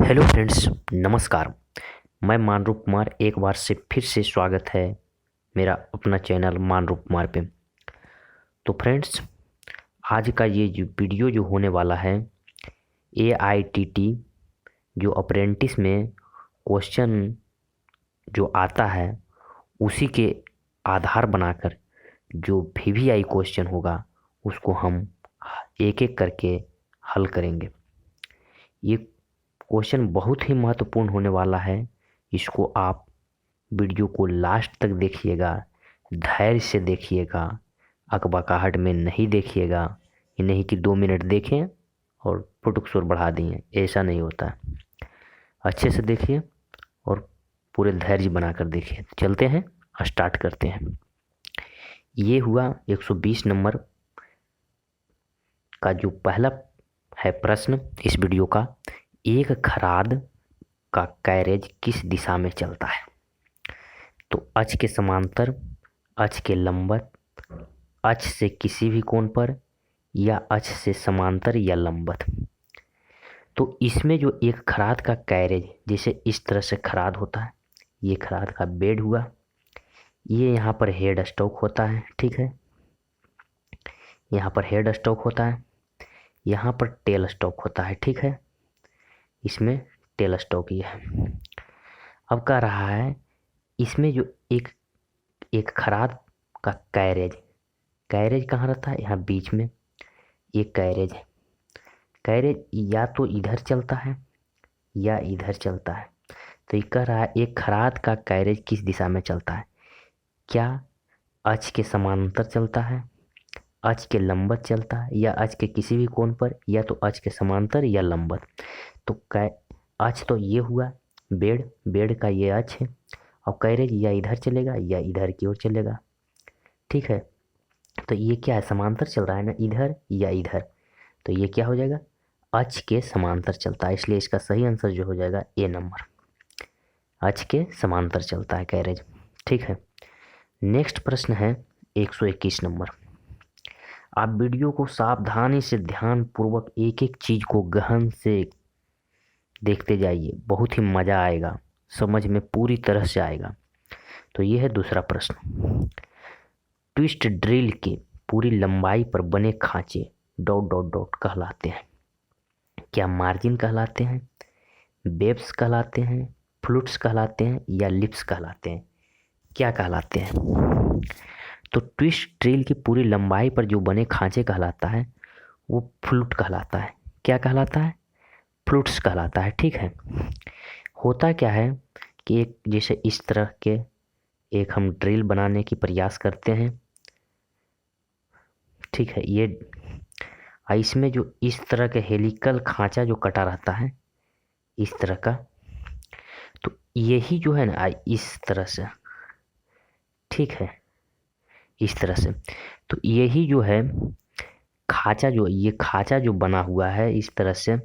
Hello friends, नमस्कार। मैं मानरूप कुमार, एक बार से फिर से स्वागत है मेरा अपना चैनल मानरूप कुमार पे। तो फ्रेंड्स, आज का ये जो वीडियो जो होने वाला है, AITT जो अप्रेंटिस में क्वेश्चन जो आता है उसी के आधार बनाकर जो VVI क्वेश्चन होगा उसको हम एक एक करके हल करेंगे। ये क्वेश्चन बहुत ही महत्वपूर्ण होने वाला है। इसको आप वीडियो को लास्ट तक देखिएगा, धैर्य से देखिएगा, अकबकाहट में नहीं देखिएगा। ये नहीं कि 2 मिनट देखें और फुटुक शोर बढ़ा दिए, ऐसा नहीं होता। अच्छे से देखिए और पूरे धैर्य बनाकर देखिए। चलते हैं, स्टार्ट करते हैं। ये हुआ 120 नंबर का जो पहला है प्रश्न इस वीडियो का। एक खराद का कैरेज किस दिशा में चलता है? तो अक्ष के समांतर, अक्ष के लंबवत, अक्ष से किसी भी कोण पर, या अक्ष से समांतर या लंबवत। तो इसमें जो एक खराद का कैरेज, जैसे इस तरह से खराद होता है, ये खराद का बेड हुआ, ये यहाँ पर हेड स्टॉक होता है, ठीक है। यहाँ पर हेड स्टॉक होता है, यहाँ पर टेल स्टॉक होता है, ठीक है। इसमें टेल स्टॉक ही है। अब कह रहा है इसमें जो एक खराद का कैरेज, कैरेज कहाँ रहता है? यहाँ बीच में एक कैरेज है। कैरेज या तो इधर चलता है या इधर चलता है। तो ये कह रहा है एक खराद का कैरेज किस दिशा में चलता है? क्या अक्ष के समांतर चलता है, अक्ष के लंबवत चलता है, या अक्ष के किसी भी कोण पर, या तो अक्ष के समांतर या लंबवत। तो अक्ष तो ये हुआ बेड, बेड का ये अक्ष है। और कैरेज या इधर चलेगा या इधर की ओर चलेगा, ठीक है। तो ये क्या है? समांतर चल रहा है ना, इधर या इधर। तो ये क्या हो जाएगा? अक्ष के समांतर चलता है, इसलिए इसका सही आंसर जो हो जाएगा ए नंबर। अक्ष के समांतर चलता है कैरेज, ठीक है। नेक्स्ट प्रश्न है 121 नंबर। आप वीडियो को सावधानी से ध्यान पूर्वक एक एक चीज को गहन से देखते जाइए, बहुत ही मजा आएगा, समझ में पूरी तरह से आएगा। तो ये है दूसरा प्रश्न। ट्विस्ट ड्रिल के पूरी लंबाई पर बने खांचे डॉट डॉट डॉट कहलाते हैं? क्या मार्जिन कहलाते हैं, वेब्स कहलाते हैं, फ्लूट्स कहलाते हैं, या लिप्स कहलाते हैं? क्या कहलाते हैं? तो ट्विस्ट ड्रिल की पूरी लंबाई पर जो बने खांचे कहलाता है वो फ्लूट कहलाता है। क्या कहलाता है? फ्लूट्स कहलाता है, ठीक है। होता क्या है कि एक जैसे इस तरह के एक हम ड्रिल बनाने की प्रयास करते हैं, ठीक है। ये इसमें जो इस तरह के हेलिकल खांचा जो कटा रहता है इस तरह का, तो यही जो है ना इस तरह से, ठीक है, इस तरह से। तो यही जो है खांचा, जो ये खांचा जो बना हुआ है इस तरह से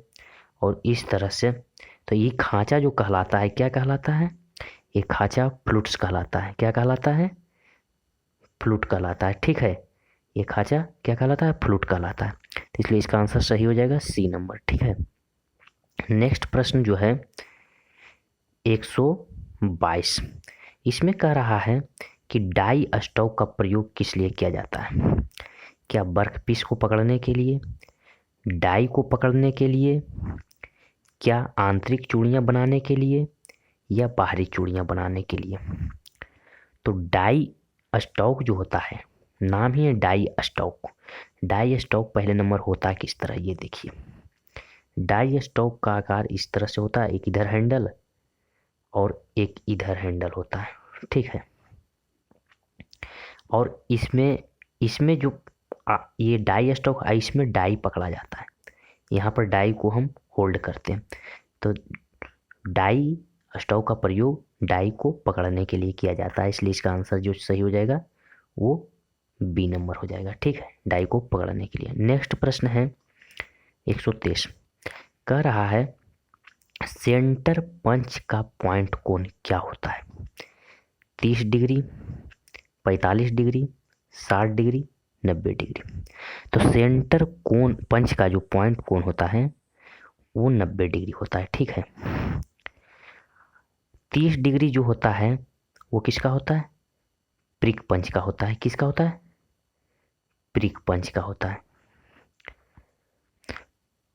और इस तरह से, तो ये खांचा जो कहलाता है क्या कहलाता है? ये खांचा फ्लूट्स कहलाता है। क्या कहलाता है? फ्लूट कहलाता है, ठीक है। ये खांचा क्या कहलाता है? फ्लूट कहलाता है। तो इसलिए इसका आंसर सही हो जाएगा सी नंबर, ठीक है। नेक्स्ट प्रश्न जो है 122, इसमें कह रहा है कि डाई स्टॉक का प्रयोग किस लिए किया जाता है? क्या वर्कपीस को पकड़ने के लिए, डाई को पकड़ने के लिए, क्या आंतरिक चूड़ियाँ बनाने के लिए, या बाहरी चूड़ियाँ बनाने के लिए? तो डाई स्टॉक जो होता है, नाम ही है डाई स्टॉक। डाई स्टॉक पहले नंबर होता है किस तरह, ये देखिए। डाई स्टॉक का आकार इस तरह से होता है, एक इधर हैंडल और एक इधर हैंडल होता है, ठीक है। और इसमें इसमें जो ये डाई स्टॉक, इसमें डाई पकड़ा जाता है, यहाँ पर डाई को हम होल्ड करते हैं। तो डाई स्टॉक का प्रयोग डाई को पकड़ने के लिए किया जाता है, इसलिए इसका आंसर जो सही हो जाएगा वो बी नंबर हो जाएगा, ठीक है, डाई को पकड़ने के लिए। नेक्स्ट प्रश्न है 123, कह रहा है सेंटर पंच का पॉइंट कोण क्या होता है? 30 डिग्री, 45 डिग्री, 60 डिग्री, 90 डिग्री। तो सेंटर कोण पंच का जो पॉइंट कोण होता है वो 90 डिग्री होता है। ठीक है, 30 डिग्री जो होता है वो किसका होता है? प्रिक पंच का होता है। किसका होता है? प्रिक पंच का होता है।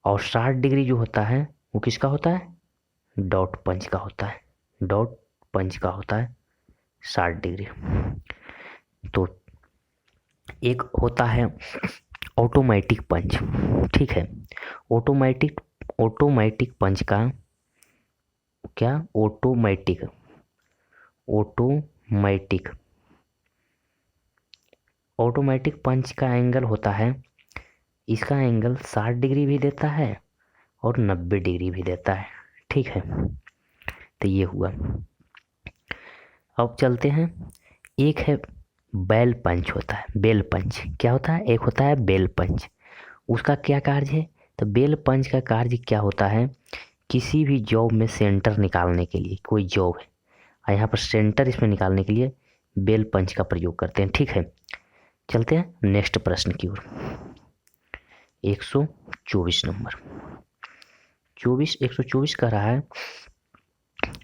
और 60 डिग्री जो होता है वो किसका होता है? डॉट पंच का होता है। डॉट पंच का होता है 60 डिग्री। तो एक होता है ऑटोमेटिक पंच। ठीक है, ऑटोमेटिक ऑटोमेटिक पंच का क्या? ऑटोमेटिक ऑटोमेटिक ऑटोमेटिक पंच का एंगल होता है, इसका एंगल 60 डिग्री भी देता है और 90 डिग्री भी देता है। ठीक है, तो ये हुआ। अब चलते हैं, एक है बेल पंच होता है। बेल पंच क्या होता है? एक होता है बेल पंच, उसका क्या कार्य है? तो बेल पंच का कार्य क्या होता है? किसी भी जॉब में सेंटर निकालने के लिए, कोई जॉब है और यहाँ पर सेंटर इसमें निकालने के लिए बेल पंच का प्रयोग करते हैं। ठीक है, चलते हैं नेक्स्ट प्रश्न की ओर। 124 नंबर 124 कह रहा है,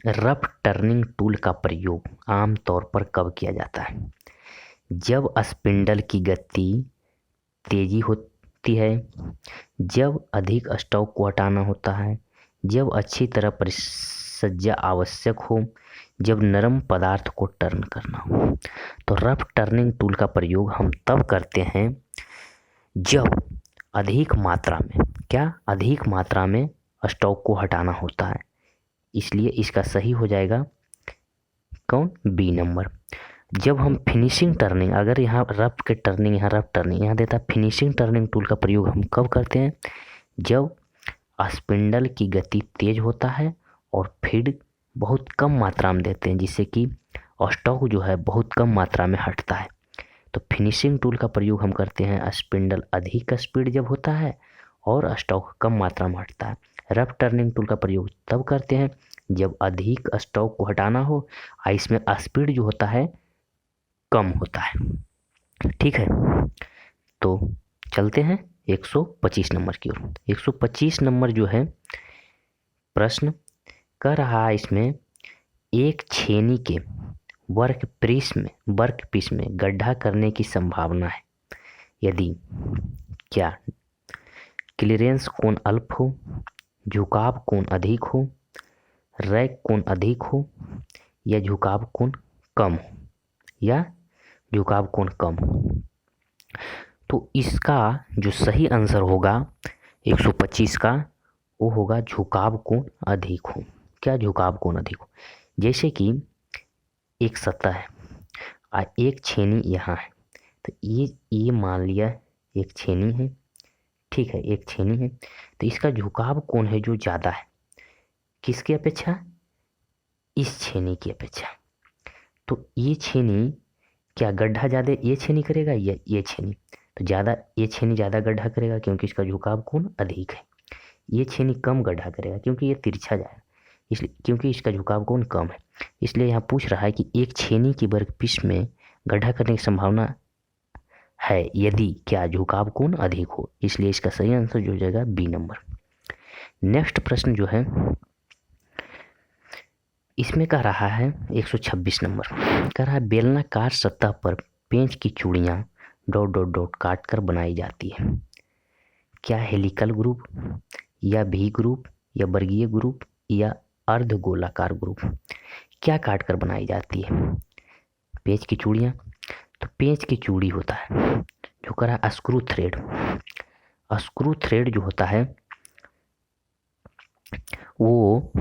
रफ टर्निंग टूल का प्रयोग आमतौर पर कब किया जाता है? जब स्पिंडल की गति तेजी होती है, जब अधिक स्टॉक को हटाना होता है, जब अच्छी तरह परिसज्जा आवश्यक हो, जब नरम पदार्थ को टर्न करना हो। तो रफ टर्निंग टूल का प्रयोग हम तब करते हैं जब अधिक मात्रा में, क्या? अधिक मात्रा में स्टॉक को हटाना होता है। इसलिए इसका सही हो जाएगा कौन? B number. जब हम फिनिशिंग टर्निंग, अगर यहाँ रफ के टर्निंग, यहाँ रफ टर्निंग, यहाँ देता फिनिशिंग टर्निंग टूल का प्रयोग हम कब करते हैं? जब स्पिंडल की गति तेज होता है और फीड बहुत कम मात्रा में देते हैं, जिससे कि स्टॉक जो है बहुत कम मात्रा में हटता है। तो फिनिशिंग टूल का प्रयोग हम करते हैं स्पिंडल अधिक स्पीड जब होता है और स्टॉक कम मात्रा में हटता है। रफ टर्निंग टूल का प्रयोग तब करते हैं जब अधिक स्टॉक को हटाना हो और इसमें स्पीड जो होता है कम होता है। ठीक है, तो चलते हैं 125 नंबर की ओर। 125 नंबर जो है प्रश्न कर रहा है, इसमें एक छेनी के वर्कपीस में गड्ढा करने की संभावना है यदि क्या? क्लीयरेंस कोण अल्प हो, झुकाव कोण अधिक हो, रैक कोण अधिक हो, या झुकाव कोण कम हो, या झुकाव कोण कम हो। तो इसका जो सही आंसर होगा 125 का, वो होगा झुकाव कोण अधिक हो। क्या? झुकाव कोण अधिक हो। जैसे कि एक सतह है और एक छेनी यहाँ है, तो ये मान लिया एक छेनी है। ठीक है, एक छेनी है, तो इसका झुकाव कोण है जो ज़्यादा है, किसकी अपेक्षा? इस छेनी की अपेक्षा। तो ये छेनी क्या गड्ढा ज़्यादा ये छेनी करेगा या ये छेनी? तो ज़्यादा, ये छेनी ज़्यादा गड्ढा करेगा क्योंकि इसका झुकाव कोण अधिक है। ये छेनी कम गड्ढा करेगा क्योंकि ये तिरछा जाएगा, इसलिए क्योंकि इसका झुकाव कोण कम है। इसलिए यहाँ पूछ रहा है कि एक छेनी की वर्कपीस में गड्ढा करने की संभावना है यदि क्या? झुकाव कोण अधिक हो। इसलिए इसका सही आंसर जो हो जाएगा बी नंबर। नेक्स्ट प्रश्न जो है इसमें कह रहा है 126 नंबर कह रहा है, बेलनाकार सतह पर पेंच की चूड़ियाँ डॉट डॉट डॉट काट कर बनाई जाती है। क्या हेलिकल ग्रुप, या भी ग्रुप, या वर्गीय ग्रुप, या अर्धगोलाकार ग्रुप? क्या काट कर बनाई जाती है? पेंच की चूड़ियाँ। तो पेंच की चूड़ी होता है जो कह रहा है स्क्रू थ्रेड। स्क्रू थ्रेड जो होता है वो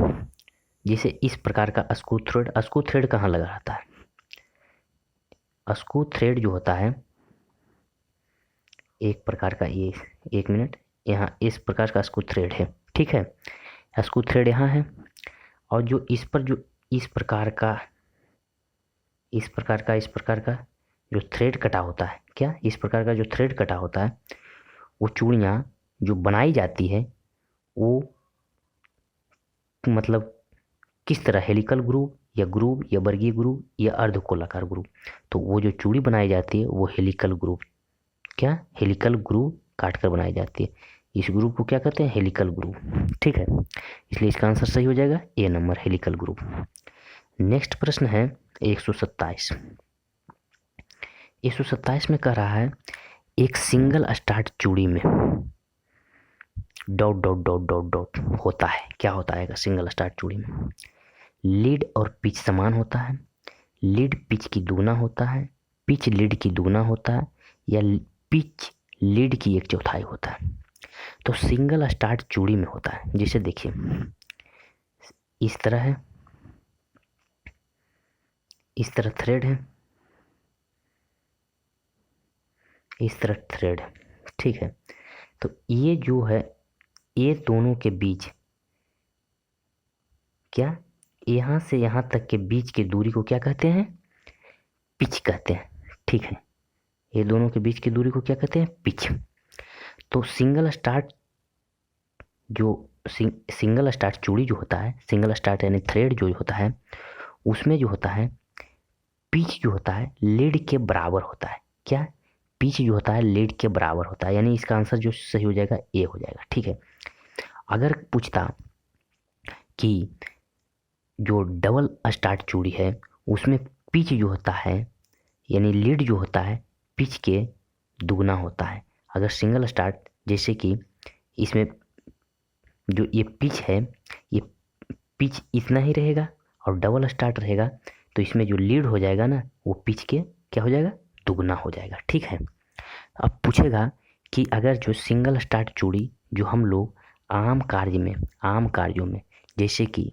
जैसे इस प्रकार का स्क्रू थ्रेड कहाँ लगा रहता है? स्क्रू थ्रेड जो होता है एक प्रकार का, ये एक मिनट, यहाँ इस प्रकार का स्क्रू थ्रेड है। ठीक है, स्क्रू थ्रेड यहाँ है और जो इस पर जो इस प्रकार का जो थ्रेड कटा होता है, क्या? इस प्रकार का जो थ्रेड कटा होता है, वो चूड़ियाँ जो बनाई जाती है वो मतलब किस तरह? हेलिकल ग्रुप या वर्गीय ग्रुप या अर्धगोलाकार ग्रुप? तो वो जो चूड़ी बनाई जाती है वो हेलिकल ग्रुप, क्या? हेलिकल ग्रुप काट कर बनाई जाती है। इस ग्रुप को क्या कहते हैं? Helical group. ठीक है, इसलिए इसका आंसर सही हो जाएगा ए नंबर, हेलिकल ग्रुप। नेक्स्ट प्रश्न है 127। 127 में कह रहा है एक सिंगल स्टार्ट चूड़ी में dot dot dot dot dot होता है। क्या होता है सिंगल स्टार्ट चूड़ी में? लीड और पिच समान होता है, लीड पिच की दुगना होता है, पिच लीड की दुगना होता है, या पिच लीड की 1/4 होता है। तो सिंगल स्टार्ट चूड़ी में होता है। जैसे देखिए इस तरह है, इस तरह थ्रेड है, इस तरह थ्रेड है। ठीक है, तो ये जो है, ये दोनों के बीच क्या, यहाँ से यहाँ तक के बीच की दूरी को क्या कहते हैं? पिच कहते हैं। ठीक है, ये दोनों के बीच की दूरी को क्या कहते हैं? पिच। तो सिंगल स्टार्ट जो सिंगल स्टार्ट चूड़ी जो होता है, सिंगल स्टार्ट यानी थ्रेड जो होता है, उसमें जो होता है पिच जो होता है लीड के बराबर होता है। क्या? पिच जो होता है लीड के बराबर होता है, यानी इसका आंसर जो सही हो जाएगा ए हो जाएगा। ठीक है, अगर पूछता कि जो डबल स्टार्ट चूड़ी है उसमें पिच जो होता है यानी लीड जो होता है पिच के दुगना होता है। अगर सिंगल स्टार्ट, जैसे कि इसमें जो ये पिच है, ये पिच इतना ही रहेगा और डबल स्टार्ट रहेगा, तो इसमें जो लीड हो जाएगा ना वो पिच के क्या हो जाएगा? दुगना हो जाएगा। ठीक है, अब पूछेगा कि अगर जो सिंगल स्टार्ट चूड़ी जो हम लोग आम कार्यों में जैसे कि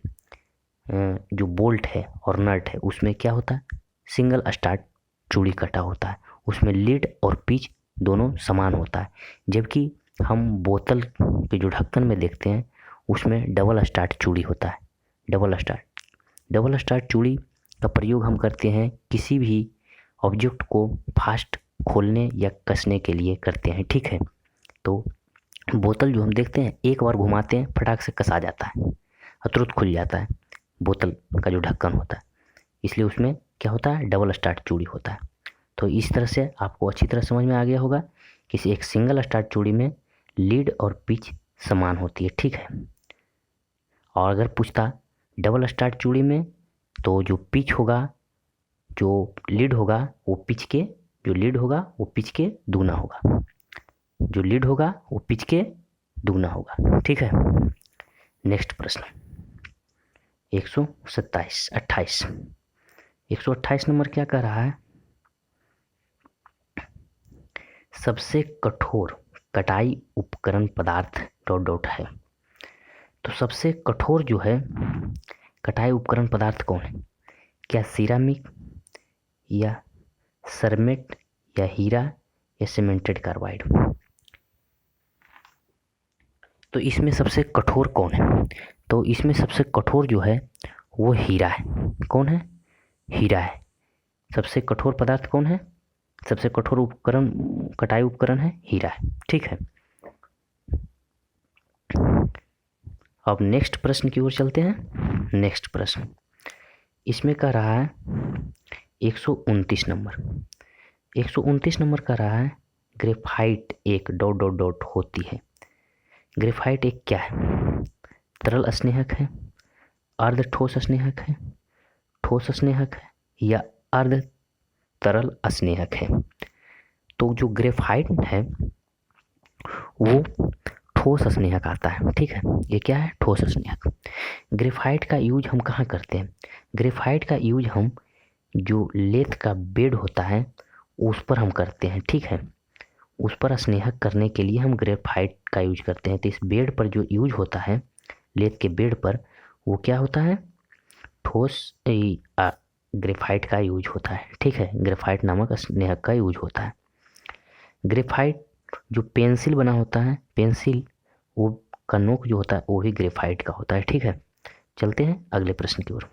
जो बोल्ट है और नट है उसमें क्या होता है? सिंगल स्टार्ट चूड़ी कटा होता है, उसमें लीड और पिच दोनों समान होता है। जबकि हम बोतल के जो ढक्कन में देखते हैं उसमें डबल स्टार्ट चूड़ी होता है। डबल स्टार्ट चूड़ी का प्रयोग हम करते हैं किसी भी ऑब्जेक्ट को फास्ट खोलने या कसने के लिए करते हैं। ठीक है, तो बोतल जो हम देखते हैं एक बार घुमाते हैं फटाक से कसा जाता है और तुरंत खुल जाता है, बोतल का जो ढक्कन होता है, इसलिए उसमें क्या होता है? डबल स्टार्ट चूड़ी होता है। तो इस तरह से आपको अच्छी तरह समझ में आ गया होगा कि एक सिंगल स्टार्ट चूड़ी में लीड और पिच समान होती है। ठीक है, और अगर पूछता डबल स्टार्ट चूड़ी में, तो जो पिच होगा, जो लीड होगा वो पिच के, जो लीड होगा वो पिच के दुगना होगा, जो लीड होगा वो पिच के दुगना होगा। ठीक है, नेक्स्ट प्रश्न 128 नंबर क्या कह रहा है? सबसे कठोर कटाई उपकरण पदार्थ डॉट डॉट है। तो सबसे कठोर जो है कटाई उपकरण पदार्थ कौन है? क्या सिरामिक या सरमेट या हीरा या सीमेंटेड कार्बाइड? तो इसमें सबसे कठोर कौन है? तो इसमें सबसे कठोर जो है वो हीरा है। कौन है? हीरा है। सबसे कठोर पदार्थ कौन है? सबसे कठोर उपकरण, कटाई उपकरण है हीरा है। ठीक है, अब नेक्स्ट प्रश्न की ओर चलते हैं। नेक्स्ट प्रश्न इसमें कह रहा है 129 नंबर। 129 नंबर कह रहा है ग्रेफाइट एक डॉट डॉट डॉट होती है। ग्रेफाइट एक क्या है? तरल स्नेहक है, अर्ध ठोस स्नेहक है, ठोस स्नेहक है या अर्ध तरल स्नेहक है? तो जो ग्रेफाइट है वो ठोस स्नेहक आता है। ठीक है, ये क्या है? ठोस स्नेहक। ग्रेफाइट का यूज हम कहाँ करते हैं? ग्रेफाइट का यूज हम जो लेथ का बेड होता है उस पर हम करते हैं। ठीक है, उस पर स्नेहक करने के लिए हम ग्रेफाइट का यूज करते हैं। तो इस बेड पर जो यूज होता है, लेथ के बेड पर, वो क्या होता है? ठोस ग्रेफाइट का यूज होता है। ठीक है, ग्रेफाइट नामक स्नेहक का यूज होता है। ग्रेफाइट जो पेंसिल बना होता है, पेंसिल वो का नोक जो होता है वो भी ग्रेफाइट का होता है। ठीक है, चलते हैं अगले प्रश्न की ओर।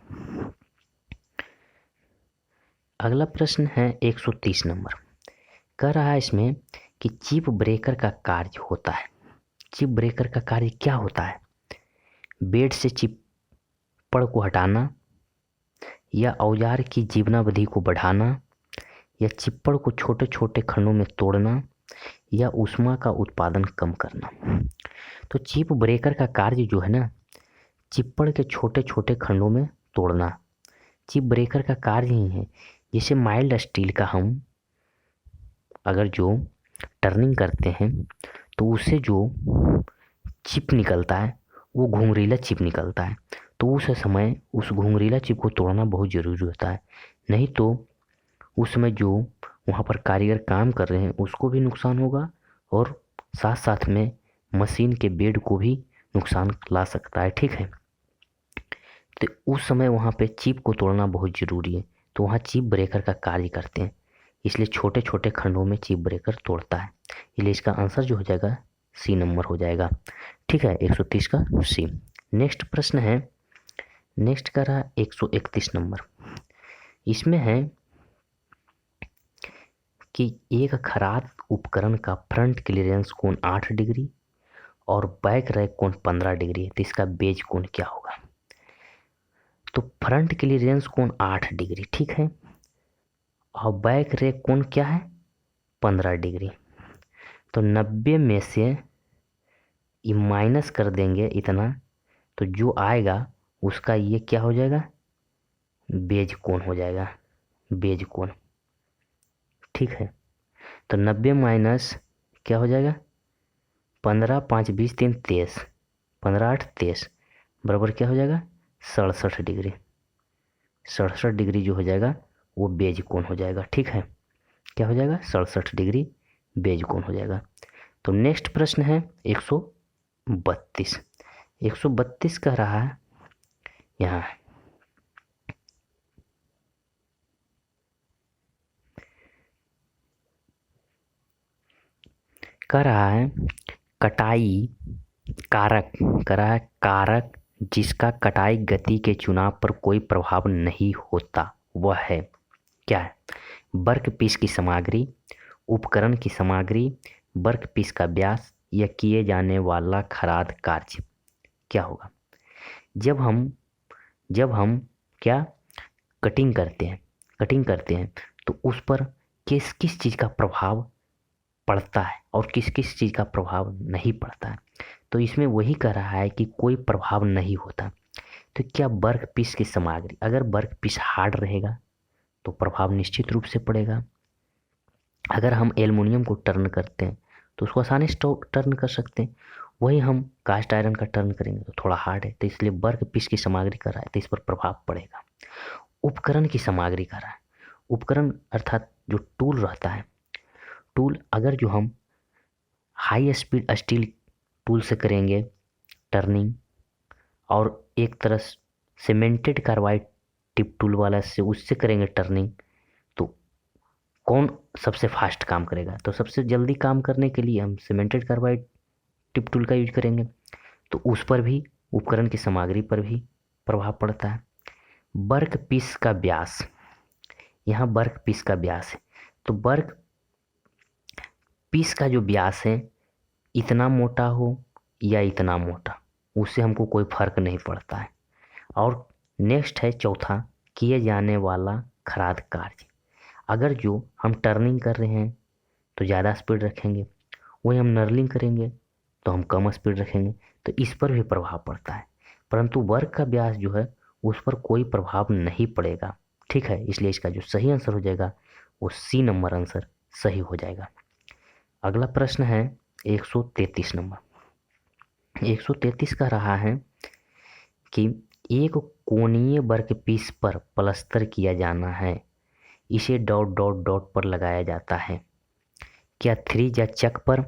अगला प्रश्न है 130 नंबर। कह रहा है इसमें कि चिप ब्रेकर का कार्य होता है। चिप ब्रेकर का कार्य क्या होता है? बेड से चिप्पड़ को हटाना, या औजार की जीवनावधि को बढ़ाना, या चिप्पड़ को छोटे छोटे खंडों में तोड़ना, या ऊष्मा का उत्पादन कम करना। तो चिप ब्रेकर का कार्य जो है ना, चिप्पड़ के छोटे छोटे खंडों में तोड़ना चिप ब्रेकर का कार्य ही है। जैसे माइल्ड स्टील का हम अगर जो टर्निंग करते हैं तो उससे जो चिप निकलता है वो घुंघरीला चिप निकलता है। तो उस समय उस घुंघरीला चिप को तोड़ना बहुत ज़रूरी होता है, नहीं तो उसमें जो वहाँ पर कारीगर काम कर रहे हैं उसको भी नुकसान होगा और साथ साथ में मशीन के बेड को भी नुकसान ला सकता है। ठीक है, तो उस समय वहाँ पे चिप को तोड़ना बहुत ज़रूरी है। तो वहाँ चिप ब्रेकर का कार्य करते हैं, इसलिए छोटे छोटे खंडों में चिप ब्रेकर तोड़ता है। इसलिए इसका आंसर जो हो जाएगा सी नंबर हो जाएगा। ठीक है, 130 का सी। नेक्स्ट प्रश्न है, नेक्स्ट का रहा 131 नंबर। इसमें है कि एक खराद उपकरण का फ्रंट क्लीयरेंस कोण 8 डिग्री और बैक रैक कोण 15 डिग्री है, तो इसका बेज कोण क्या होगा। तो फ्रंट क्लीयरेंस कोण 8 डिग्री, ठीक है, और बैक रैक कोण क्या है 15 डिग्री। तो 90 में से ये माइनस कर देंगे इतना, तो जो आएगा उसका ये क्या हो जाएगा, बेज कोण हो जाएगा, बेज कोण। ठीक है, तो 90 माइनस क्या हो जाएगा 15, 5 20 3 23, 15 8 23 बराबर क्या हो जाएगा 67 डिग्री। 67 डिग्री जो हो जाएगा वो बेज कोण हो जाएगा। ठीक है, क्या हो जाएगा 67 डिग्री बेज कोण हो जाएगा। तो नेक्स्ट प्रश्न है 132। 132 कह रहा है यहाँ, कह रहा है कटाई कारक, कह रहा है कारक जिसका कटाई गति के चुनाव पर कोई प्रभाव नहीं होता वह है, क्या है, वर्कपीस की सामग्री, उपकरण की सामग्री, वर्कपीस का व्यास या किए जाने वाला खराद कार्य। क्या होगा, जब हम क्या कटिंग करते हैं तो उस पर किस किस चीज़ का प्रभाव पड़ता है और किस किस चीज़ का प्रभाव नहीं पड़ता है। तो इसमें वही कह रहा है कि कोई प्रभाव नहीं होता। तो क्या वर्कपीस की सामग्री, अगर वर्कपीस हार्ड रहेगा तो प्रभाव निश्चित रूप से पड़ेगा। अगर हम एल्युमिनियम को टर्न करते हैं तो उसको आसानी से टर्न कर सकते हैं, वही हम कास्ट आयरन का टर्न करेंगे तो थोड़ा हार्ड है, तो इसलिए वर्कपीस की सामग्री कर रहा है तो इस पर प्रभाव पड़ेगा। उपकरण की सामग्री कर रहा है, उपकरण अर्थात जो टूल रहता है, टूल अगर जो हम हाई स्पीड स्टील टूल से करेंगे टर्निंग और एक तरह सीमेंटेड कार्बाइड टिप टूल वाला से उससे करेंगे टर्निंग, तो कौन सबसे फास्ट काम करेगा। तो सबसे जल्दी काम करने के लिए हम सीमेंटेड कार्बाइड टिप टूल का यूज करेंगे, तो उस पर भी उपकरण की सामग्री पर भी प्रभाव पड़ता है। वर्क पीस का व्यास, यहाँ वर्क पीस का व्यास है, तो वर्क पीस का जो व्यास है इतना मोटा हो या इतना मोटा, उससे हमको कोई फर्क नहीं पड़ता है। और नेक्स्ट है चौथा, किए जाने वाला खराद कार्य। अगर जो हम टर्निंग कर रहे हैं तो ज़्यादा स्पीड रखेंगे, वही हम नर्लिंग करेंगे तो हम कम स्पीड रखेंगे, तो इस पर भी प्रभाव पड़ता है। परंतु वर्क का व्यास जो है उस पर कोई प्रभाव नहीं पड़ेगा। ठीक है, इसलिए इसका जो सही आंसर हो जाएगा वो सी नंबर आंसर सही हो जाएगा। अगला प्रश्न है 133 नंबर। 133 का रहा है कि एक कोणीय वर्कपीस पर प्लास्टर किया जाना है, इसे डॉट डॉट डॉट पर लगाया जाता है, क्या थ्रिज या चक पर,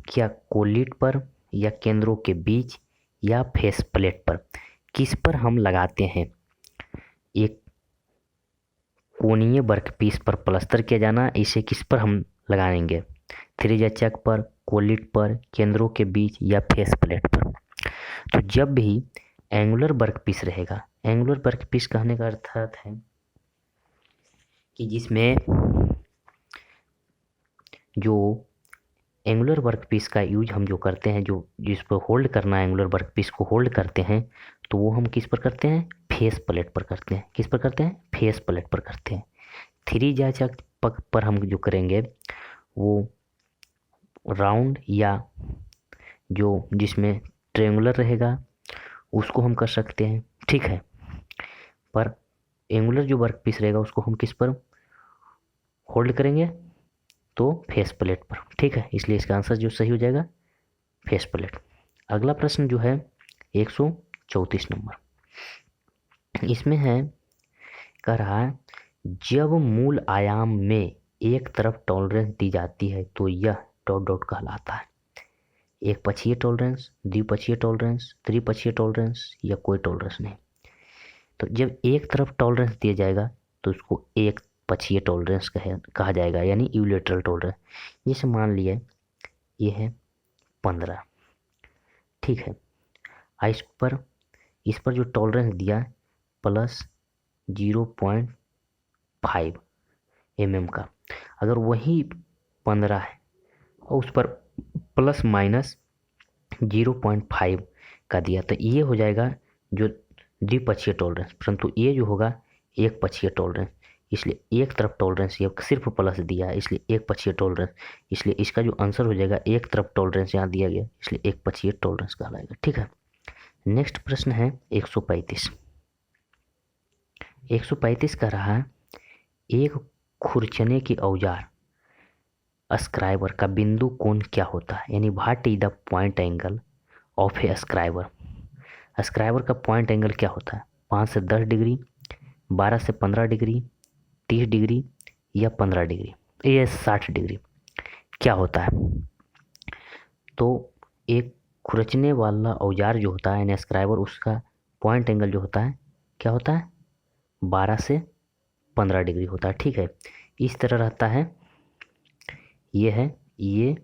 क्या कोलिट पर, या केंद्रों के बीच, या फेस प्लेट पर। किस पर हम लगाते हैं, एक कोणीय वर्कपीस पर प्लास्टर किया जाना, इसे किस पर हम लगाएंगे, थ्रिज या चक पर, कोलिट पर, केंद्रों के बीच, या फेस प्लेट पर। तो जब भी एंगुलर वर्कपीस रहेगा, एंगुलर वर्कपीस कहने का अर्थ है कि जिसमें जो एंगुलर वर्कपीस का यूज हम जो करते हैं, जो जिस पर होल्ड करना है, एंगुलर वर्कपीस को होल्ड करते हैं, तो वो हम किस पर करते हैं, फेस प्लेट पर करते हैं। किस पर करते हैं, फेस प्लेट पर करते हैं। थ्री जा चक पर हम जो करेंगे वो राउंड या जो जिसमें ट्रेंगुलर रहेगा उसको हम कर सकते हैं, ठीक है। पर एंगुलर जो वर्क पीस रहेगा उसको हम किस पर होल्ड करेंगे, तो फेस प्लेट पर, ठीक है। इसलिए इसका आंसर जो सही हो जाएगा फेस प्लेट। अगला प्रश्न जो है 134 नंबर, इसमें है कह रहा है जब मूल आयाम में एक तरफ टॉलरेंस दी जाती है तो यह डॉट डॉट कहलाता है। एक पक्षीय टॉलरेंस, द्विपक्षीय टॉलरेंस, त्रिपक्षीय टॉलरेंस या कोई टॉलरेंस नहीं। तो जब एक तरफ टॉलरेंस दिया जाएगा तो उसको एक पक्षीय टॉलरेंस कहा जाएगा, यानी यूलेटरल टॉलरेंस। जैसे मान लिया ये है 15, ठीक है। इस पर जो टॉलरेंस दिया प्लस 0.5 mm का, अगर वही 15 है और उस पर प्लस माइनस 0.5 का दिया तो ये हो जाएगा जो द्विपक्षीय टॉलरेंस, परंतु ये जो होगा एक पक्षीय टॉलरेंस। इसलिए एक तरफ टॉलरेंस ये सिर्फ प्लस दिया है, इसलिए एक पक्षीय टॉलरेंस। इसलिए इसका जो आंसर हो जाएगा एक तरफ टॉलरेंस यहाँ दिया गया, इसलिए एक पक्षीय टॉलरेंस कहलाएगा, ठीक है। नेक्स्ट प्रश्न है 135। 135 कह रहा है एक खुरचने की औजार स्क्राइबर का बिंदु कोण क्या होता है, यानी what is the point angle of A scriber. Scriber का पॉइंट एंगल क्या होता है, 5 से 10 डिग्री, 12 से 15 डिग्री, 30 डिग्री या 15 डिग्री, ये 60 डिग्री क्या होता है। तो एक खुरचने वाला औजार जो होता है यानी स्क्राइबर, उसका पॉइंट एंगल जो होता है क्या होता है, 12 से 15 डिग्री होता है, ठीक है। इस तरह रहता है, ये है ये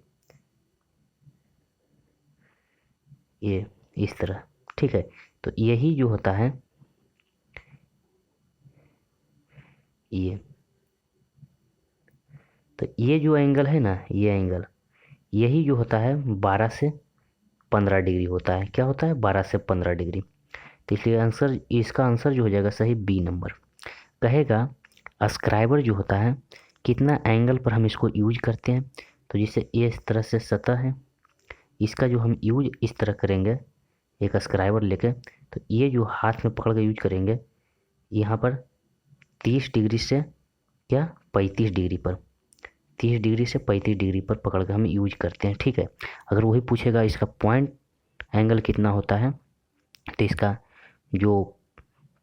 इस तरह, ठीक है। तो यही जो होता है ये, तो ये जो एंगल है ना, ये एंगल यही जो होता है 12 से 15 डिग्री होता है। क्या होता है, 12 से 15 डिग्री। तो इसलिए आंसर, इसका आंसर जो हो जाएगा सही बी नंबर। कहेगा स्क्राइबर जो होता है कितना एंगल पर हम इसको यूज करते हैं, तो जिससे ये इस तरह से सतह है, इसका जो हम यूज इस तरह करेंगे एक स्क्राइबर लेके, तो ये जो हाथ में पकड़ के यूज करेंगे यहाँ पर 30 डिग्री से क्या 35 डिग्री पर, 30 डिग्री से 35 डिग्री पर पकड़ के हम यूज करते हैं, ठीक है। अगर वही पूछेगा इसका पॉइंट एंगल कितना होता है, तो इसका जो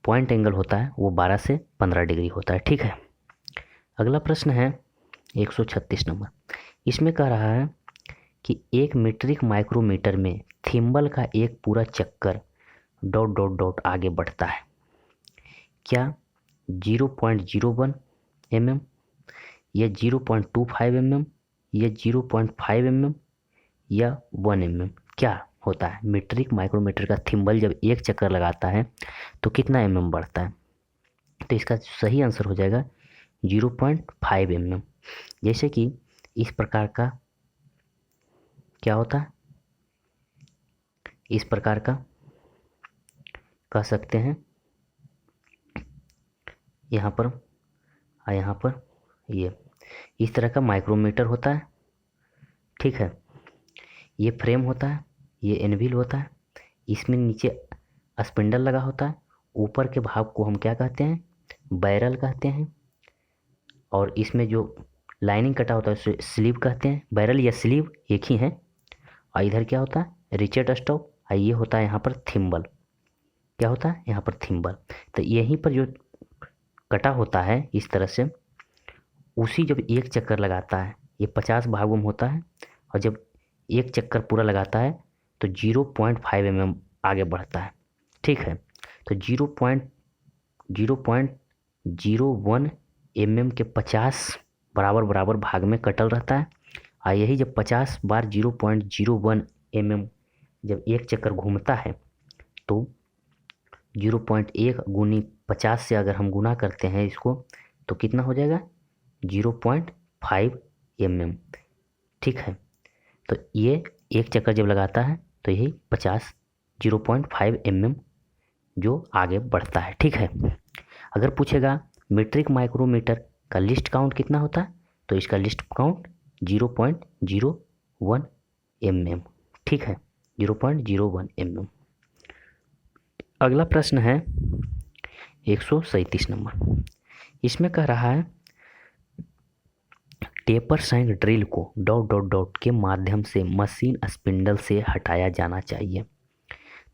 पॉइंट एंगल होता है वो 12 से 15 डिग्री होता है, ठीक है। अगला प्रश्न है 136 नंबर, इसमें कह रहा है कि एक मीट्रिक माइक्रोमीटर में थिम्बल का एक पूरा चक्कर डॉट डॉट डॉट आगे बढ़ता है। क्या 0.01 mm या 0.25 mm या 0.5 mm या 1 mm क्या होता है। मीट्रिक माइक्रोमीटर का थिम्बल जब एक चक्कर लगाता है तो कितना mm बढ़ता है, तो इसका सही आंसर हो जाएगा 0.5 mm। जैसे कि इस प्रकार का क्या होता है, इस प्रकार का कह सकते हैं, यहाँ पर और यहाँ पर ये इस तरह का माइक्रोमीटर होता है, ठीक है। ये फ्रेम होता है, ये एनविल होता है, इसमें नीचे स्पिंडल लगा होता है, ऊपर के भाग को हम क्या कहते हैं, बैरल कहते हैं, और इसमें जो लाइनिंग कटा होता है उसे स्लीव कहते हैं। बैरल या स्लीव एक ही है। और इधर क्या होता है, रिचेट स्टॉप, और ये होता है यहाँ पर थिम्बल। क्या होता है यहाँ पर थिम्बल। तो यहीं पर जो कटा होता है इस तरह से, उसी जब एक चक्कर लगाता है, ये 50 भागों में होता है, और जब एक चक्कर पूरा लगाता है तो 0.5 mm आगे बढ़ता है, ठीक है। तो 0.01 mm के 50 बराबर बराबर भाग में कटल रहता है। और यही जब 50 बार 0.01 mm जब एक चक्कर घूमता है तो 0.1 गुनी 50 से अगर हम गुना करते हैं इसको तो कितना हो जाएगा 0.5 mm, ठीक है। तो ये एक चक्कर जब लगाता है तो यही 0.5 mm जो आगे बढ़ता है, ठीक है। अगर पूछेगा मीट्रिक माइक्रोमीटर का लिस्ट काउंट कितना होता है, तो इसका लिस्ट काउंट 0.01 1 mm, ठीक है, 0.01 mm। अगला प्रश्न है 137 नंबर। इसमें कह रहा है टेपर सैंक ड्रिल को डॉट डॉट डॉट के माध्यम से मशीन स्पिंडल से हटाया जाना चाहिए।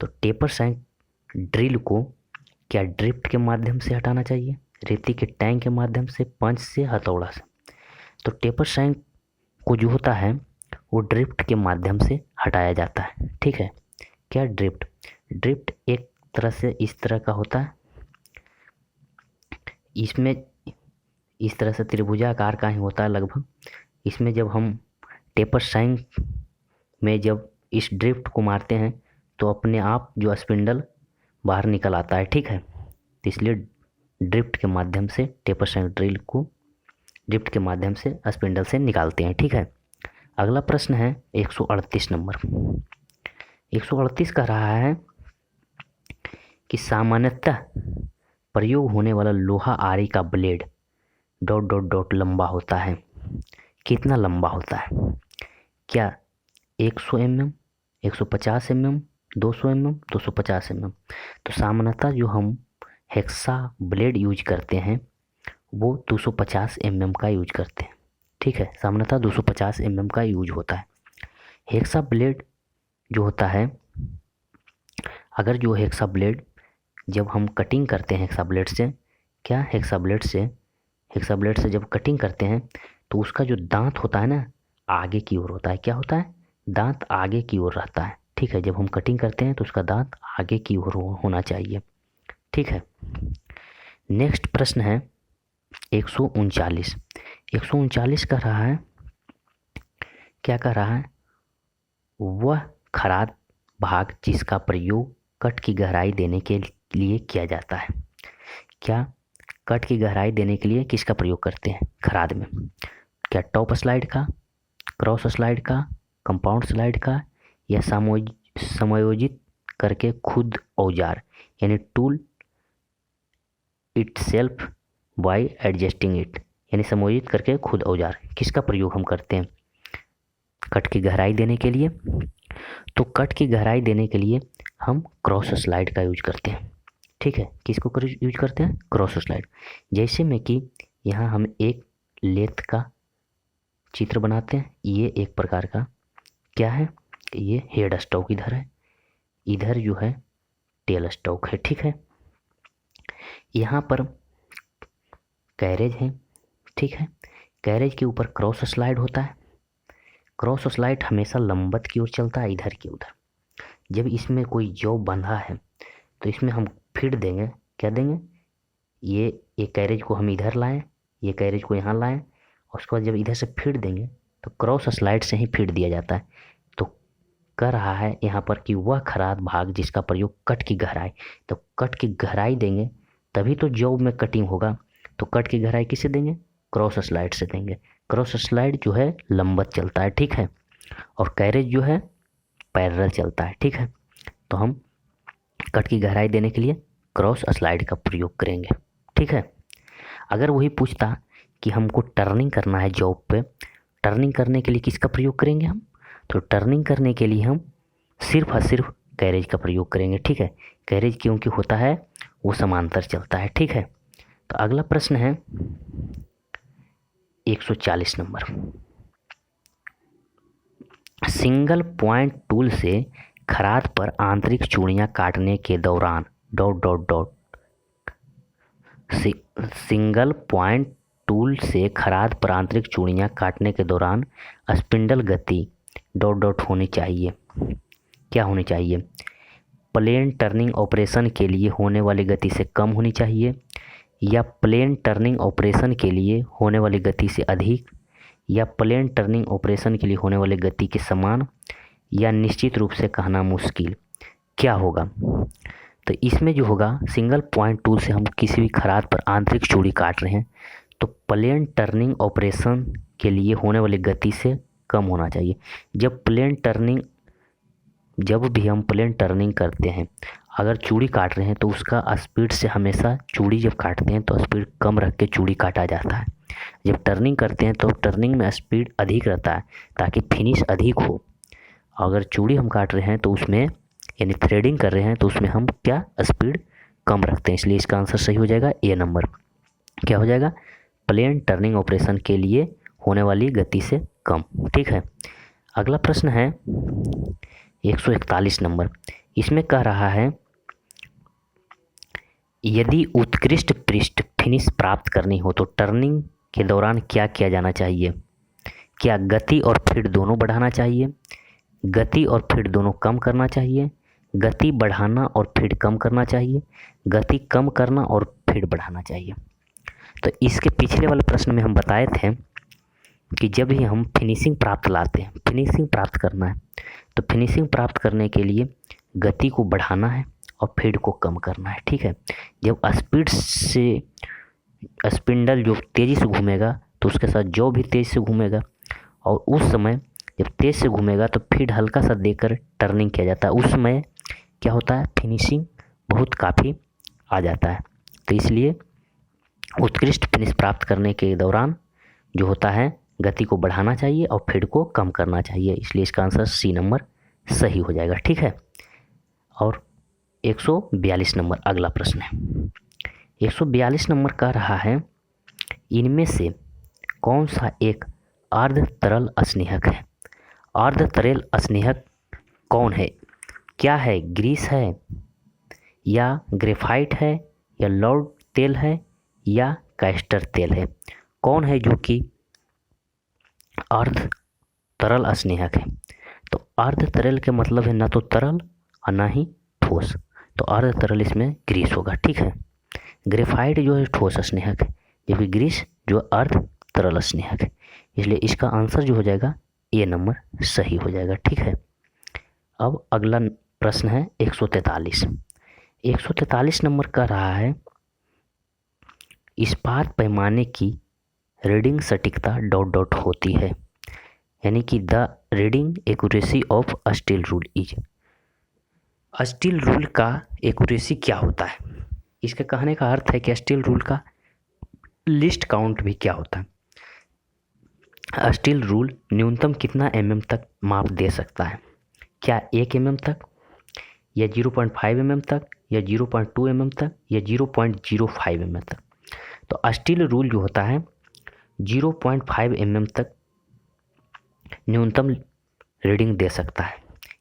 तो टेपर सैंक ड्रिल को क्या ड्रिफ्ट के माध्यम से हटाना चाहिए, रेती के टैंक के माध्यम से, पंच से, हथौड़ा से? तो टेपर सैंक को जो होता है वो ड्रिफ्ट के माध्यम से हटाया जाता है, ठीक है। क्या ड्रिफ्ट एक तरह से इस तरह का होता है, इसमें इस तरह से त्रिभुजाकार का ही होता है लगभग। इसमें जब हम टेपर सैंक में जब इस ड्रिफ्ट को मारते हैं तो अपने आप जो स्पिंडल बाहर निकल आता है, ठीक है। तो इसलिए ड्रिफ्ट के माध्यम से टेपर सैंक ड्रिल को ड्रिफ्ट के माध्यम से स्पिंडल से निकालते हैं, ठीक है। अगला प्रश्न है 138 नंबर। 138 कह रहा है कि सामान्यतः प्रयोग होने वाला लोहा आरी का ब्लेड डॉट डॉट डॉट लंबा होता है। कितना लंबा होता है? क्या 100 mm, 150 mm, 200 mm, 250 mm? तो सामान्यतः जो हम हेक्सा ब्लेड यूज करते हैं वो 250 mm का यूज करते हैं, ठीक है। सामान्यतः 250 mm का यूज होता है। हेक्सा ब्लेड जो होता है, अगर जो हेक्सा ब्लेड जब हम कटिंग करते हैं हेक्सा ब्लेड से, क्या हेक्सा ब्लेड से जब कटिंग करते हैं तो उसका जो दांत होता है ना आगे की ओर होता है। क्या होता है? दांत आगे की ओर रहता है, ठीक है। जब हम कटिंग करते हैं तो उसका दांत आगे की ओर होना चाहिए, ठीक है। नेक्स्ट प्रश्न है 139। 139 कह रहा है, क्या कह रहा है? वह खराद भाग जिसका प्रयोग कट की गहराई देने के लिए किया जाता है। क्या कट की गहराई देने के लिए किसका प्रयोग करते हैं खराद में? क्या टॉप स्लाइड का, क्रॉस स्लाइड का, कंपाउंड स्लाइड का, या समायोजित करके खुद औजार यानी tool itself bye adjusting it, यानी समायोजित करके खुद औजार, किसका प्रयोग हम करते हैं कट की गहराई देने के लिए? तो कट की गहराई देने के लिए हम क्रॉस स्लाइड का यूज करते हैं, ठीक है। किसको यूज करते हैं? Cross slide. जैसे में कि यहाँ हम एक लेथ का चित्र बनाते हैं। ये एक प्रकार का क्या है, ये हेड स्टॉक इधर है, इधर जो है टेल स्टॉक है, ठीक है। यहाँ पर कैरेज है, ठीक है। कैरेज के ऊपर क्रॉस स्लाइड होता है। क्रॉस स्लाइड हमेशा लंबवत की ओर चलता है, इधर की उधर। जब इसमें कोई जॉब बंधा है तो इसमें हम फीड देंगे, क्या देंगे? ये कैरेज को हम इधर लाएं, ये कैरेज को यहाँ लाएं, और उसके बाद जब इधर से फीड देंगे तो क्रॉस स्लाइड से ही फीड दिया जाता है। तो कह रहा है यहाँ पर कि वह खराद भाग जिसका प्रयोग कट की गहराई, तो कट की गहराई देंगे तभी तो जॉब में कटिंग होगा। तो कट की गहराई किसे देंगे? क्रॉस स्लाइड से देंगे। क्रॉस स्लाइड जो है लंबवत चलता है, ठीक है, और कैरेज जो है पैरेलल चलता है, ठीक है। तो हम कट की गहराई देने के लिए क्रॉस स्लाइड का प्रयोग करेंगे, ठीक है। अगर वही पूछता कि हमको टर्निंग करना है जॉब पे, टर्निंग करने के लिए किसका प्रयोग करेंगे हम? तो टर्निंग करने के लिए हम सिर्फ और सिर्फ कैरेज का प्रयोग करेंगे, ठीक है। कैरेज क्योंकि होता है वो समांतर चलता है, ठीक है। तो अगला प्रश्न है 140 नंबर। सिंगल पॉइंट टूल से खराद पर आंतरिक चूड़ियां काटने के दौरान dot dot dot single point tool से खराद पर आंतरिक चूड़ियां काटने के दौरान स्पिंडल गति डॉट डॉट होनी चाहिए। क्या होनी चाहिए? प्लेन टर्निंग ऑपरेशन के लिए होने वाली गति से कम होनी चाहिए, या प्लेन टर्निंग ऑपरेशन के लिए होने वाली गति से अधिक, या प्लेन टर्निंग ऑपरेशन के लिए होने वाली गति के समान, या निश्चित रूप से कहना मुश्किल। क्या होगा? तो इसमें जो होगा सिंगल पॉइंट टूल से हम किसी भी खराद पर आंतरिक चूड़ी काट रहे हैं तो प्लेन टर्निंग ऑपरेशन के लिए होने वाली गति से कम होना चाहिए। जब भी हम प्लेन टर्निंग करते हैं, अगर चूड़ी काट रहे हैं तो उसका स्पीड से हमेशा चूड़ी जब काटते हैं तो स्पीड कम रख के चूड़ी काटा जाता है। जब टर्निंग करते हैं तो टर्निंग में स्पीड अधिक रहता है ताकि फिनिश अधिक हो। अगर चूड़ी हम काट रहे हैं तो उसमें यानी थ्रेडिंग कर रहे हैं तो उसमें हम क्या स्पीड कम रखते हैं, इसलिए इसका आंसर सही हो जाएगा ए नंबर। क्या हो जाएगा? प्लेन टर्निंग ऑपरेशन के लिए होने वाली गति से कम। ठीक है, अगला प्रश्न है 141 नंबर। इसमें कह रहा है यदि उत्कृष्ट पृष्ठ फिनिश प्राप्त करनी हो तो टर्निंग के दौरान क्या किया जाना चाहिए? क्या गति और फीड दोनों बढ़ाना चाहिए, गति और फीड दोनों कम करना चाहिए, गति बढ़ाना और फीड कम करना चाहिए, गति कम करना और फीड बढ़ाना चाहिए? तो इसके पिछले वाले प्रश्न में हम बताए थे कि जब भी हम फिनिशिंग प्राप्त लाते हैं, फिनिशिंग प्राप्त करना है तो फिनिशिंग प्राप्त करने के लिए गति को बढ़ाना है और फीड को कम करना है। ठीक है, जब स्पीड से स्पिंडल जो तेज़ी से घूमेगा तो उसके साथ जॉ भी तेज़ से घूमेगा, और उस समय जब तेज़ से घूमेगा तो फीड हल्का सा देकर टर्निंग किया जाता है। उस समय क्या होता है? फिनिशिंग बहुत काफ़ी आ जाता है। तो इसलिए उत्कृष्ट फिनिश प्राप्त करने के दौरान जो होता है गति को बढ़ाना चाहिए और फीड को कम करना चाहिए, इसलिए इसका आंसर सी नंबर सही हो जाएगा। ठीक है, और 142 नंबर अगला प्रश्न है। 142 नंबर कह रहा है इनमें से कौन सा एक अर्ध तरल स्नेहक है? अर्ध तरल स्नेहक कौन है? क्या है? ग्रीस है या ग्रेफाइट है या लौड तेल है या कैस्टर तेल है? कौन है जो कि अर्ध तरल स्नेहक है? तो अर्ध तरल के मतलब है ना तो तरल और ना ही ठोस, तो अर्ध तरल इसमें ग्रीस होगा। ठीक है, ग्रेफाइट जो है ठोस स्नेहक है जबकि ग्रीस जो अर्ध तरल स्नेहक है, इसलिए इसका आंसर जो हो जाएगा ए नंबर सही हो जाएगा। ठीक है, अब अगला प्रश्न है 143। 143 नंबर का रहा है इस्पात पैमाने की रीडिंग सटीकता डॉट डॉट होती है, यानी कि the reading accuracy of steel rule is. Steel rule का एक्यूरेसी क्या होता है? इसके कहने का अर्थ है कि स्टील रूल का लिस्ट काउंट भी क्या होता है। स्टील रूल न्यूनतम कितना mm तक माप दे सकता है? क्या 1 mm तक या 0.5 mm तक या 0.2 mm तक या 0.05 mm तक? तो स्टील रूल जो होता है 0.5 mm तक न्यूनतम रीडिंग दे सकता है,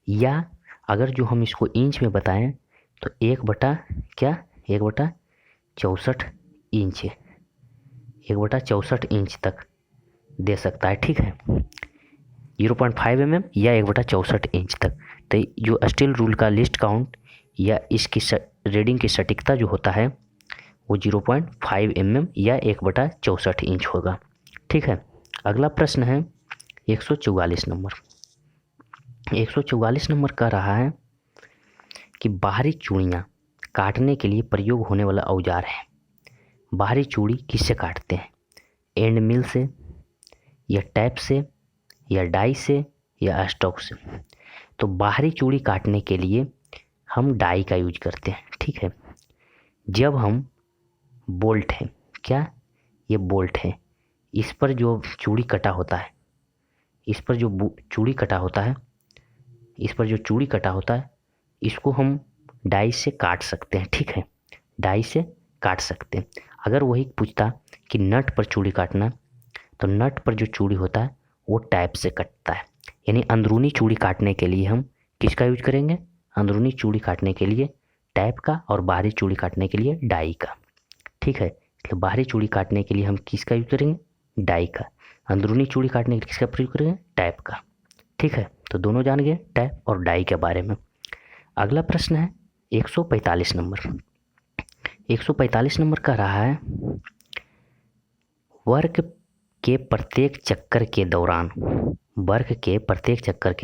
या अगर जो हम इसको इंच में बताएं तो 1/64 इंच है, 1/64 इंच तक दे सकता है। ठीक है, 0.5 mm या 1/64 इंच तक। तो जो स्टील रूल का लिस्ट काउंट या इसकी रीडिंग की सटीकता जो होता है वो 0.5 mm या 1/64 इंच होगा। ठीक है, अगला प्रश्न है 144 नंबर। 144 नंबर कह रहा है कि बाहरी चूड़ियाँ काटने के लिए प्रयोग होने वाला औजार है। बाहरी चूड़ी किससे काटते हैं? एंड मिल से या टैप से या डाई से या स्टॉक से? तो बाहरी चूड़ी काटने के लिए हम डाई का यूज करते हैं। ठीक है, जब हम बोल्ट है, क्या ये बोल्ट है, इस पर जो चूड़ी कटा होता है, इस पर जो चूड़ी कटा होता है, इस पर जो चूड़ी कटा होता है इसको हम डाई से काट सकते हैं। ठीक है, डाई से काट सकते हैं। अगर वही पूछता कि नट पर चूड़ी काटना, तो नट पर जो चूड़ी होता है वो टैप से कटता है, यानी अंदरूनी चूड़ी काटने के लिए हम किसका यूज करेंगे? अंदरूनी चूड़ी काटने के लिए टैप का और बाहरी चूड़ी काटने के लिए डाई का। ठीक है, इसलिए बाहरी चूड़ी काटने के लिए हम किसका यूज करेंगे? डाई का। अंदरूनी चूड़ी काटने के लिए किसका प्रयोग करेंगे? टैप का। ठीक है, तो दोनों जान गए टैप और डाई के बारे में। अगला प्रश्न है 145 नंबर। 145 नंबर का रहा है वर्क के प्रत्येक चक्कर के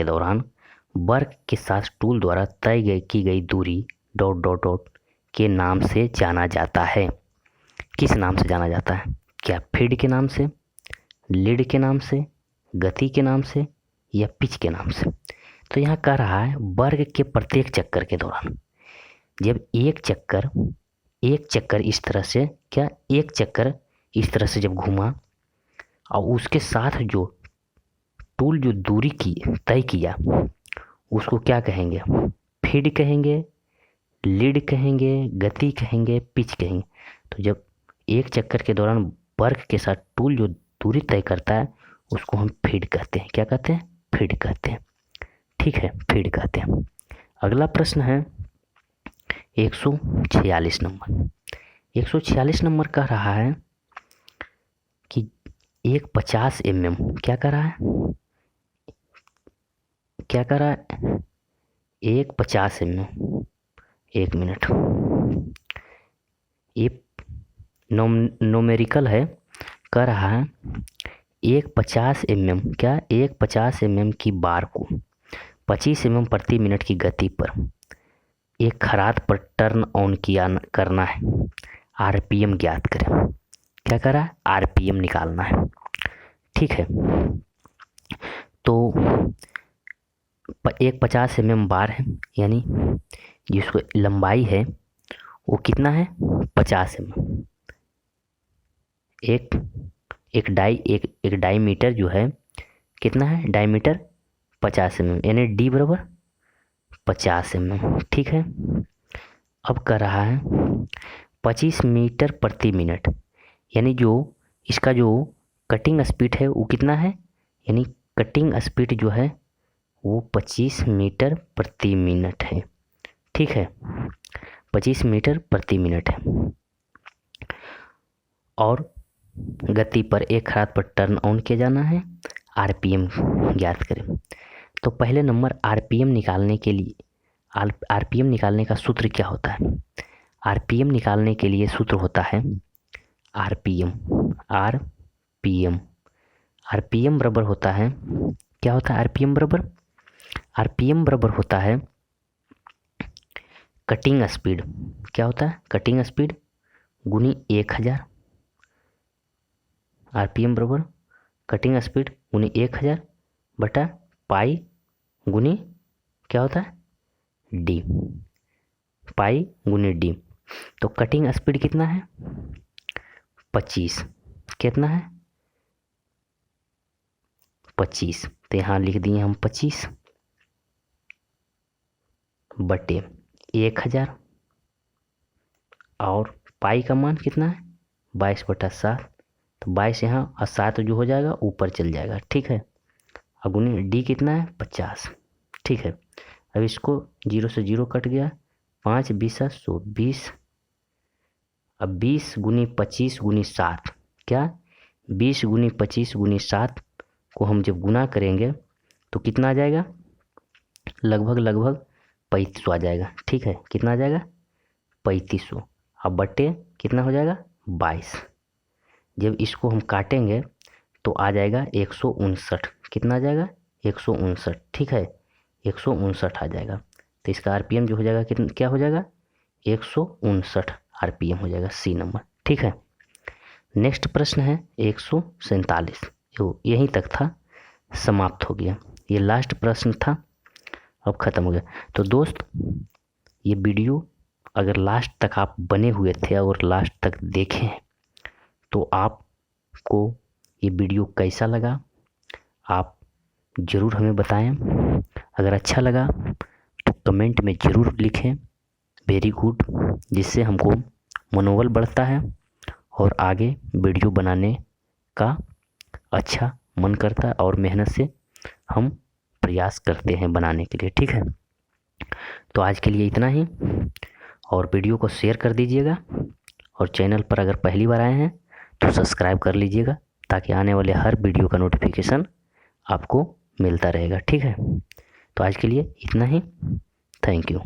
दौरान वर्क के साथ टूल द्वारा तय की गई दूरी डॉट डॉट डॉट के नाम से जाना जाता है। किस नाम से जाना जाता है? क्या फीड के नाम से, लीड के नाम से, गति के नाम से या पिच के नाम से? तो यहाँ कह रहा है वर्ग के प्रत्येक चक्कर के दौरान, जब एक चक्कर इस तरह से, क्या एक चक्कर इस तरह से जब घूमा और उसके साथ जो टूल जो दूरी की तय किया उसको क्या कहेंगे? फीड कहेंगे, लीड कहेंगे, गति कहेंगे, पिच कहेंगे। तो जब एक चक्कर के दौरान वर्क के साथ टूल जो दूरी तय करता है उसको हम फीड कहते हैं। क्या कहते हैं? फीड कहते हैं। ठीक है, फीड कहते हैं। अगला प्रश्न है 146 नंबर। 146 नंबर कह रहा है कि एक 50 mm क्या कर रहा है? क्या कर रहा है? एक 50 mm, एक मिनट, ये नोमेरिकल है, कर रहा है एक 50 mm, क्या एक 50 mm की बार को 25 mm प्रति मिनट की गति पर एक खराद पर टर्न ऑन किया करना है। आरपीएम ज्ञात करें। क्या कर रहा है? आरपीएम निकालना है। ठीक है, तो एक 50 mm बार है, यानी जिसको लंबाई है वो कितना है? 50 mm। एक डायमीटर जो है कितना है? डायमीटर 50 mm, यानी डी बराबर 50 mm। ठीक है, अब कर रहा है 25 मीटर प्रति मिनट, यानी जो इसका जो कटिंग स्पीड है वो कितना है? यानी कटिंग स्पीड जो है वो 25 मीटर प्रति मिनट है। ठीक है, 25 मीटर प्रति मिनट है। और गति पर एक खराद पर टर्न ऑन किया जाना है। आरपीएम ज्ञात करें। तो पहले नंबर आरपीएम निकालने के लिए आरपीएम निकालने का सूत्र क्या होता है? आरपीएम निकालने के लिए सूत्र होता है आरपीएम आरपीएम बराबर होता है, क्या होता है? आरपीएम बराबर होता है कटिंग स्पीड। क्या होता है? कटिंग स्पीड गुनी 1000। आरपीएम बराबर कटिंग स्पीड गुनी 1000 बटा पाई गुनी क्या होता है? डी। पाई गुनी डी। तो कटिंग स्पीड कितना है? 25। कितना है? 25। तो यहाँ लिख दिए हम 25 बटे 1000, और पाई का मान कितना है? 22/7। तो 22 यहाँ और 7 जो हो जाएगा ऊपर चल जाएगा। ठीक है, अगुनी डी कितना है? 50। ठीक है, अब इसको 0 से 0 कट गया, 5 20 100 20। अब 20 गुनी 25 गुनी 7, क्या 20 गुनी 25 गुनी 7 को हम जब गुना करेंगे तो कितना आ जाएगा? लगभग 3500 आ जाएगा। ठीक है, कितना आ जाएगा? 3500। अब बट्टे कितना हो जाएगा? 22। जब इसको हम काटेंगे तो आ जाएगा 159। कितना आ जाएगा? 159। ठीक है, 159 आ जाएगा। तो इसका आरपीएम जो हो जाएगा कितना, क्या हो जाएगा? 159 आरपीएम हो जाएगा, सी नंबर। ठीक है, नेक्स्ट प्रश्न है 147। यहीं तक था, समाप्त हो गया। ये लास्ट प्रश्न था, अब ख़त्म हो गया। तो दोस्त, ये वीडियो अगर लास्ट तक आप बने हुए थे और लास्ट तक देखें तो आपको ये वीडियो कैसा लगा आप ज़रूर हमें बताएं। अगर अच्छा लगा तो कमेंट में ज़रूर लिखें वेरी गुड, जिससे हमको मनोबल बढ़ता है और आगे वीडियो बनाने का अच्छा मन करता है और मेहनत से हम प्रयास करते हैं बनाने के लिए। ठीक है, तो आज के लिए इतना ही, और वीडियो को शेयर कर दीजिएगा, और चैनल पर अगर पहली बार आए हैं तो सब्सक्राइब कर लीजिएगा, ताकि आने वाले हर वीडियो का नोटिफिकेशन आपको मिलता रहेगा। ठीक है, तो आज के लिए इतना ही। Thank you.